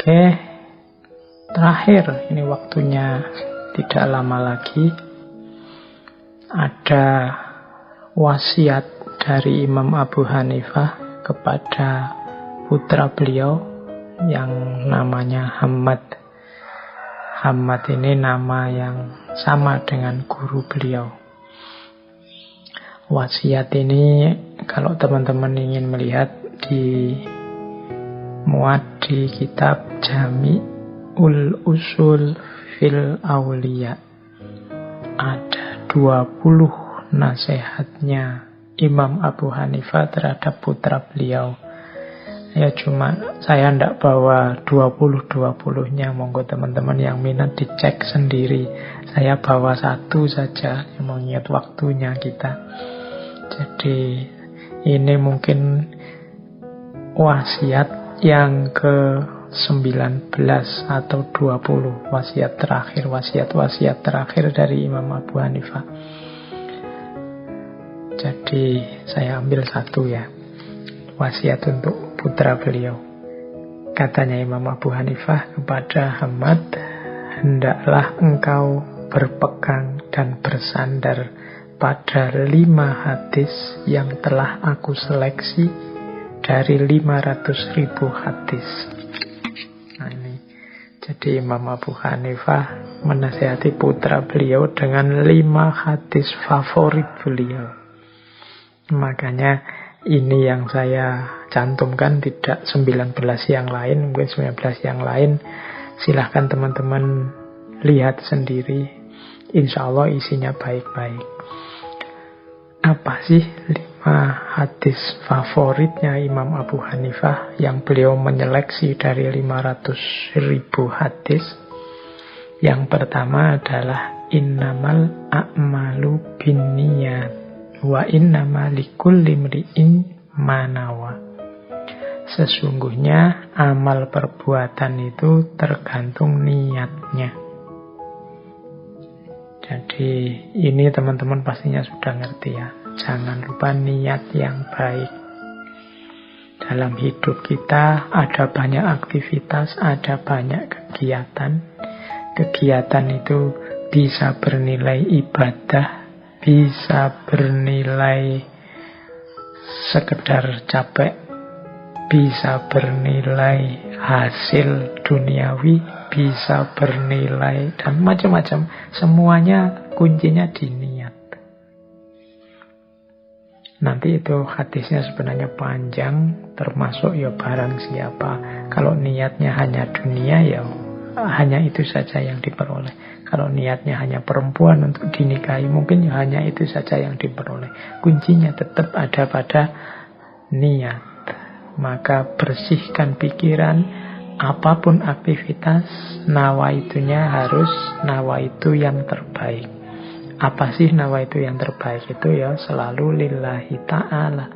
Oke, terakhir, ini waktunya tidak lama lagi. Ada wasiat dari Imam Abu Hanifah kepada putra beliau yang namanya Hammad. Hammad ini nama yang sama dengan guru beliau. Wasiat ini kalau teman-teman ingin melihat muat di kitab Jami'ul Usul fil Auliya. Ada 20 nasihatnya Imam Abu Hanifah terhadap putra beliau. Ya cuma saya tidak bawa 20-20-nya. Monggo teman-teman yang minat dicek sendiri. Saya bawa satu saja, mengingat waktunya kita. Jadi ini mungkin wasiat yang ke-19 atau 20. Wasiat terakhir, wasiat terakhir dari Imam Abu Hanifah. Jadi saya ambil satu ya. Wasiat untuk putra beliau. Katanya Imam Abu Hanifah kepada Hammad, hendaklah engkau berpegang dan bersandar pada 5 hadis yang telah aku seleksi dari 500.000 hadis. Nah ini, jadi Imam Abu Hanifah menasihati putra beliau dengan 5 hadis favorit beliau. Makanya ini yang saya cantumkan, tidak 19 yang lain, mungkin 19 yang lain. Silahkan teman-teman lihat sendiri. Insya Allah isinya baik-baik. Apa sih 5 hadis favoritnya Imam Abu Hanifah yang beliau menyeleksi dari 500.000 hadis? Yang pertama adalah innamal a'malu binniyat wa innama likulli imri'in ma nawa. Sesungguhnya amal perbuatan itu tergantung niatnya. Jadi ini teman-teman pastinya sudah ngerti ya. Jangan lupa niat yang baik. Dalam hidup kita ada banyak aktivitas, ada banyak kegiatan. Kegiatan itu bisa bernilai ibadah, bisa bernilai sekedar capek, bisa bernilai hasil duniawi, bisa bernilai dan macam-macam. Semuanya kuncinya di niat. Nanti itu hadisnya sebenarnya panjang, termasuk ya barang siapa. Kalau niatnya hanya dunia, ya hanya itu saja yang diperoleh. Kalau niatnya hanya perempuan untuk dinikahi, mungkin ya hanya itu saja yang diperoleh. Kuncinya tetap ada pada niat. Maka bersihkan pikiran, apapun aktivitas, nawaitunya harus nawaitu yang terbaik. Apa sih nawaitu yang terbaik itu? Ya selalu lillahi ta'ala.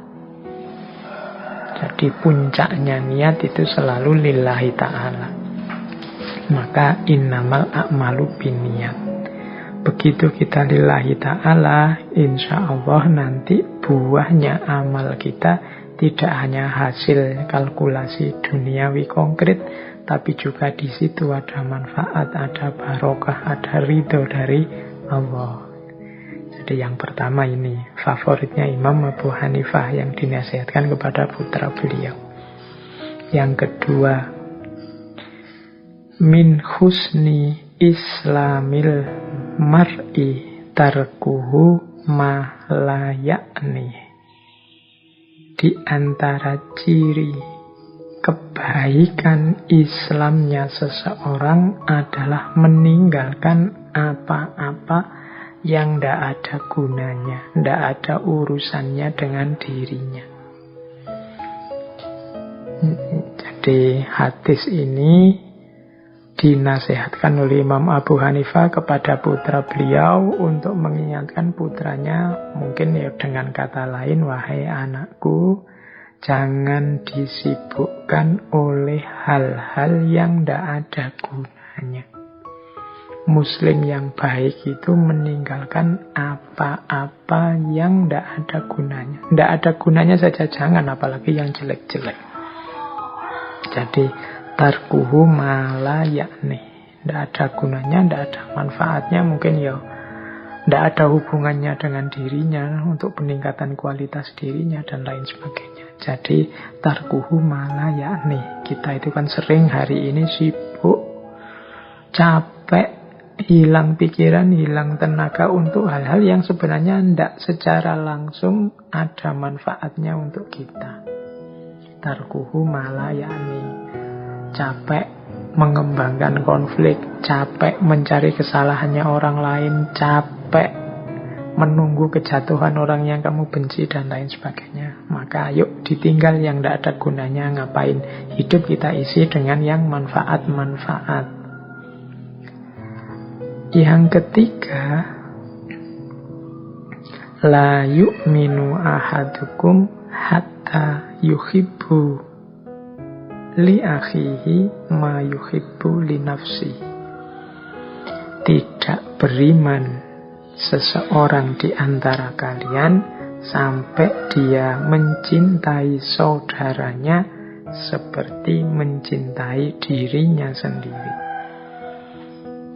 Jadi puncaknya niat itu selalu lillahi ta'ala. Maka innamal a'malu binniyat. Begitu kita lillahi ta'ala, insya Allah nanti buahnya amal kita tidak hanya hasil kalkulasi duniawi konkret, tapi juga di situ ada manfaat, ada barokah, ada ridho dari Allah. Jadi yang pertama ini favoritnya Imam Abu Hanifah yang dinasihatkan kepada putra beliau. Yang kedua, min husni islamil mar'i tarkuhu ma la ya'ni. Di antara ciri kebaikan Islamnya seseorang adalah meninggalkan apa-apa yang tidak ada gunanya, tidak ada urusannya dengan dirinya. Jadi hadis ini dinasihatkan oleh Imam Abu Hanifah kepada putra beliau untuk mengingatkan putranya, mungkin ya dengan kata lain, wahai anakku, jangan disibukkan oleh hal-hal yang tidak ada gunanya. Muslim yang baik itu meninggalkan apa-apa yang tidak ada gunanya. Tidak ada gunanya saja jangan, apalagi yang jelek-jelek. Jadi tarkuhu mala yakni. Tidak ada gunanya, tidak ada manfaatnya, mungkin ya tidak ada hubungannya dengan dirinya untuk peningkatan kualitas dirinya dan lain sebagainya. Jadi tarkuhu mala yakni. Kita itu kan sering hari ini sibuk, capek, hilang pikiran, hilang tenaga untuk hal-hal yang sebenarnya tidak secara langsung ada manfaatnya untuk kita. Tarkuhu mala yakni. Capek mengembangkan konflik, capek mencari kesalahannya orang lain, capek menunggu kejatuhan orang yang kamu benci dan lain sebagainya. Maka yuk ditinggal yang tidak ada gunanya. Ngapain hidup kita isi dengan yang manfaat-manfaat. Yang ketiga, la yu'minu ahadukum hatta yuhibbu li akhihi ma yuhibbu li nafsi. Tidak beriman seseorang di antara kalian sampai dia mencintai saudaranya seperti mencintai dirinya sendiri.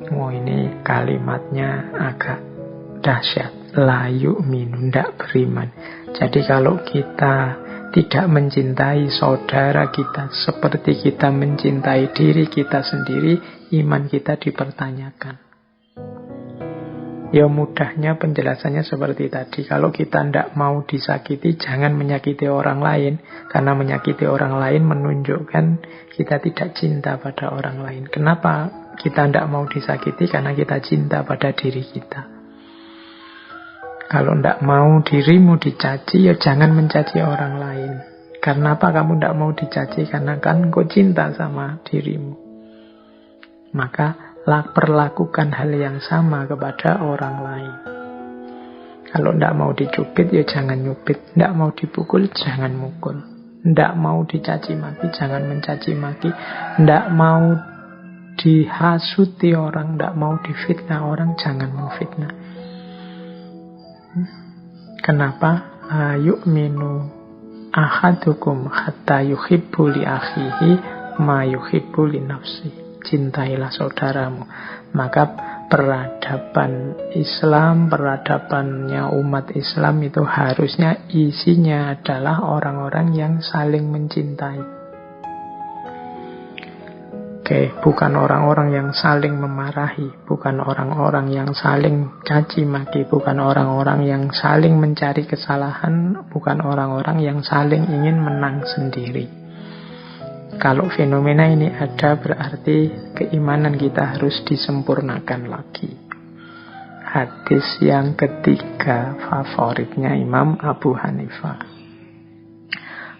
Ini kalimatnya agak dahsyat. La yu'minu, tidak beriman. Jadi kalau kita tidak mencintai saudara kita seperti kita mencintai diri kita sendiri, iman kita dipertanyakan. Ya mudahnya penjelasannya seperti tadi. Kalau kita tidak mau disakiti, jangan menyakiti orang lain. Karena menyakiti orang lain menunjukkan kita tidak cinta pada orang lain. Kenapa kita tidak mau disakiti? Karena kita cinta pada diri kita. Kalau tidak mau dirimu dicaci, ya jangan mencaci orang lain. Karena apa kamu tidak mau dicaci? Karena kan kau cinta sama dirimu. Maka perlakukan hal yang sama kepada orang lain. Kalau tidak mau dicubit, ya jangan nyubit. Tidak mau dipukul, jangan mukul. Tidak mau dicaci maki, jangan mencaci maki. Tidak mau dihasuti orang, tidak mau difitnah orang, jangan memfitnah. Kenapa? Yu'minu ahadukum hatta yuhibbu li akhihi ma yuhibbu li nafsi. Cintailah saudaramu. Maka peradaban Islam, peradabannya umat Islam itu harusnya isinya adalah orang-orang yang saling mencintai. Oke, bukan orang-orang yang saling memarahi, bukan orang-orang yang saling caci maki, bukan orang-orang yang saling mencari kesalahan, bukan orang-orang yang saling ingin menang sendiri. Kalau fenomena ini ada, berarti keimanan kita harus disempurnakan lagi. Hadis yang ketiga favoritnya Imam Abu Hanifah.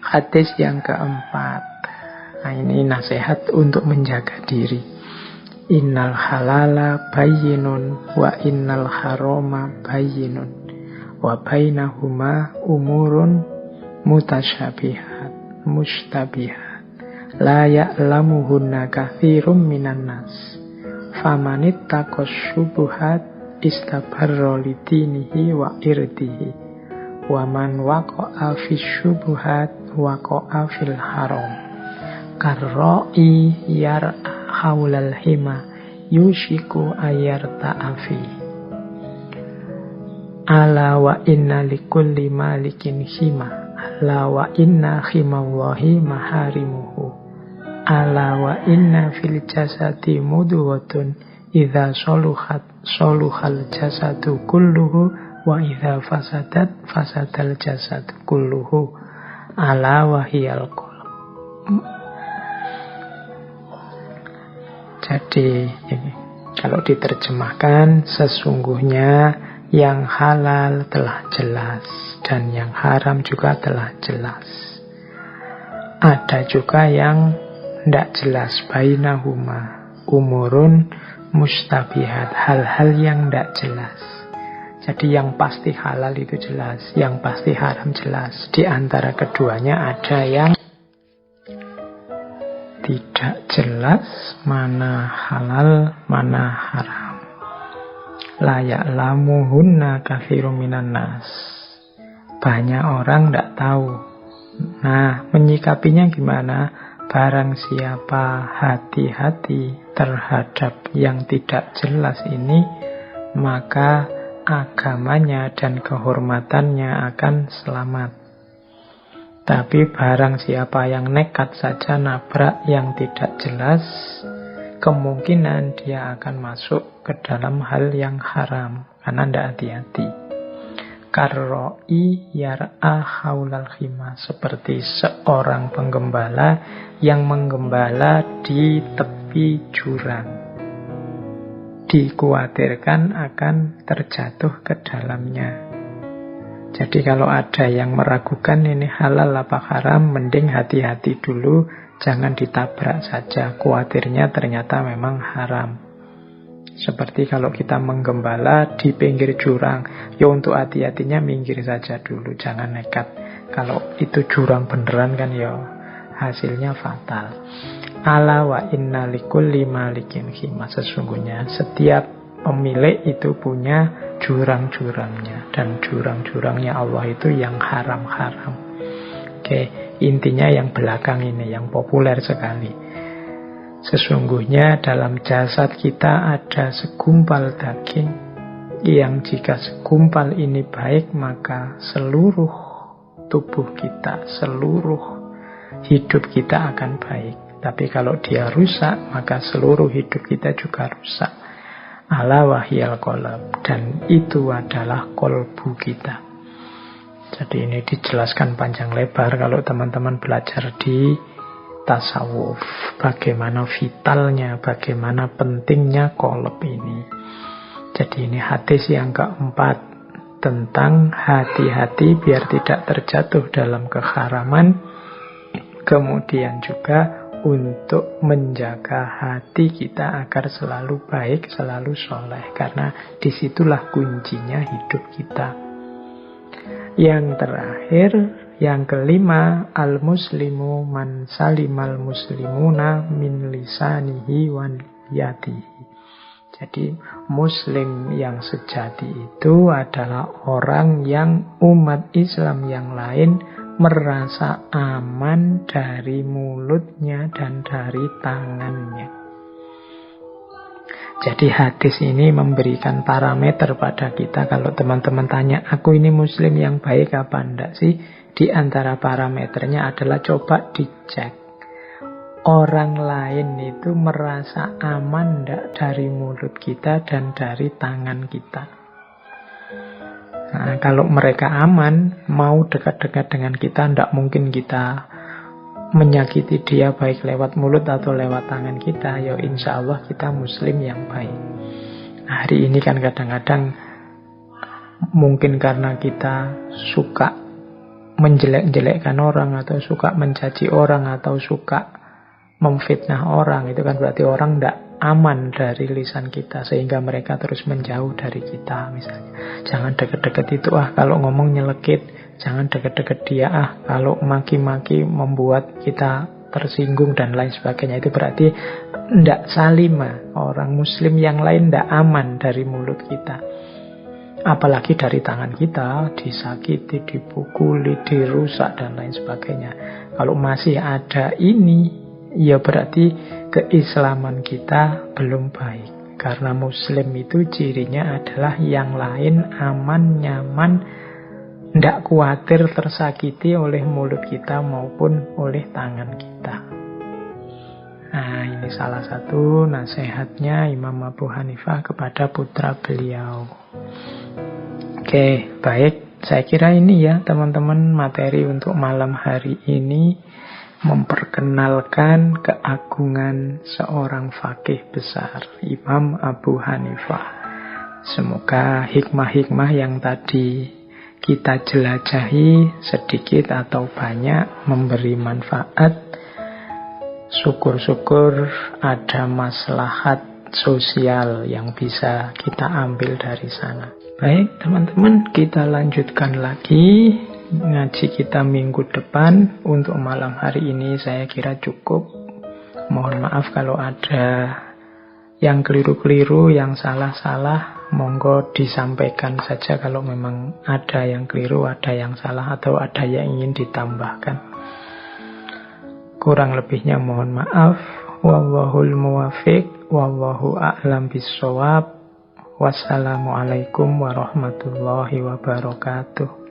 Hadis yang keempat. Nah, ini nasihat untuk menjaga diri. Innal halala bayyinun wa innal harama bayyinun wa bainahuma umurun mutasyabihat mustabihat la ya'lamuhunna katsirum minan nas famanittaqas syubuhat istabarra lidinihi wa irdihi wa man waqa'a fis syubuhat waqa'a fil haram. Karra'i yar'a haulal hima yushiku ayarta'afi. Ala wa inna likulli malikin hima. Ala wa inna himallahi maharimuhu. Ala wa inna fil jasadi mudwatun idza soluhal jasadu kulluhu wa idza fasadat fasadal jasadu kulluhu. Ala wa hiyal qalb. Jadi ini, kalau diterjemahkan, sesungguhnya yang halal telah jelas dan yang haram juga telah jelas. Ada juga yang tidak jelas, bainahuma umurun mustabihat, hal-hal yang tidak jelas. Jadi yang pasti halal itu jelas, yang pasti haram jelas. Di antara keduanya ada yang tidak jelas, mana halal, mana haram. La ya'lamuhunna katsirun minan nas. Banyak orang tidak tahu. Nah, menyikapinya gimana? barang siapa hati-hati terhadap yang tidak jelas ini, maka agamanya dan kehormatannya akan selamat. Tapi barang siapa yang nekat saja nabrak yang tidak jelas, kemungkinan dia akan masuk ke dalam hal yang haram karena tidak hati-hati. Karroi yar'a haulal khimah, seperti seorang penggembala yang menggembala di tepi jurang. Dikhawatirkan akan terjatuh ke dalamnya. Jadi kalau ada yang meragukan ini halal apa haram, mending hati-hati dulu, jangan ditabrak saja. Khawatirnya ternyata memang haram. Seperti kalau kita menggembala di pinggir jurang, ya untuk hati-hatinya minggir saja dulu, jangan nekat. Kalau itu jurang beneran kan ya hasilnya fatal. Ala wa inna likulli malikin khimah, sesungguhnya setiap pemilik itu punya jurang-jurangnya, dan jurang-jurangnya Allah itu yang haram-haram. Oke, intinya yang belakang ini yang populer sekali. Sesungguhnya dalam jasad kita ada segumpal daging yang jika segumpal ini baik, maka seluruh tubuh kita, seluruh hidup kita akan baik. Tapi kalau dia rusak, maka seluruh hidup kita juga rusak. Ala wahyal qalb, dan itu adalah kolbu kita. Jadi ini dijelaskan panjang lebar kalau teman-teman belajar di tasawuf, bagaimana vitalnya, bagaimana pentingnya qalb ini. Jadi ini hadis yang keempat tentang hati-hati biar tidak terjatuh dalam keharaman. Kemudian juga untuk menjaga hati kita agar selalu baik, selalu soleh, karena disitulah kuncinya hidup kita. Yang terakhir, yang kelima, al-muslimu man salimal muslimuna min lisanihi wa yadihi. Jadi muslim yang sejati itu adalah orang yang umat Islam yang lain merasa aman dari mulutnya dan dari tangannya. Jadi hadis ini memberikan parameter pada kita. Kalau teman-teman tanya, aku ini muslim yang baik apa enggak sih? Di antara parameternya adalah coba dicek. Orang lain itu merasa aman enggak dari mulut kita dan dari tangan kita. Nah, kalau mereka aman, mau dekat-dekat dengan kita, enggak mungkin kita menyakiti dia baik lewat mulut atau lewat tangan kita, ya insya Allah kita muslim yang baik. Nah, hari ini kan kadang-kadang mungkin karena kita suka menjelek-jelekkan orang, atau suka mencaci orang, atau suka memfitnah orang, itu kan berarti orang tidak aman dari lisan kita, sehingga mereka terus menjauh dari kita. Misalnya, jangan deket-deket itu, kalau ngomong nyelekit. Jangan deket-deket dia, kalau maki-maki membuat kita tersinggung dan lain sebagainya. Itu berarti tidak salimah. Orang muslim yang lain tidak aman dari mulut kita, apalagi dari tangan kita, disakiti, dipukuli, dirusak dan lain sebagainya. Kalau masih ada ini, ya berarti keislaman kita belum baik. Karena muslim itu cirinya adalah yang lain aman, nyaman, tidak khawatir tersakiti oleh mulut kita maupun oleh tangan kita. Nah, ini salah satu nasihatnya Imam Abu Hanifah kepada putra beliau. Oke, baik. Saya kira ini ya teman-teman materi untuk malam hari ini, memperkenalkan keagungan seorang faqih besar, Imam Abu Hanifah. Semoga hikmah-hikmah yang tadi kita jelajahi sedikit atau banyak memberi manfaat. Syukur-syukur ada maslahat sosial yang bisa kita ambil dari sana. Baik teman-teman, kita lanjutkan lagi ngaji kita minggu depan. Untuk malam hari ini saya kira cukup. Mohon maaf kalau ada yang keliru-keliru, yang salah-salah. Monggo disampaikan saja kalau memang ada yang keliru, ada yang salah, atau ada yang ingin ditambahkan. Kurang lebihnya mohon maaf. Wallahul muwafiq, wallahu a'lam bissawab. Wassalamualaikum warahmatullahi wabarakatuh.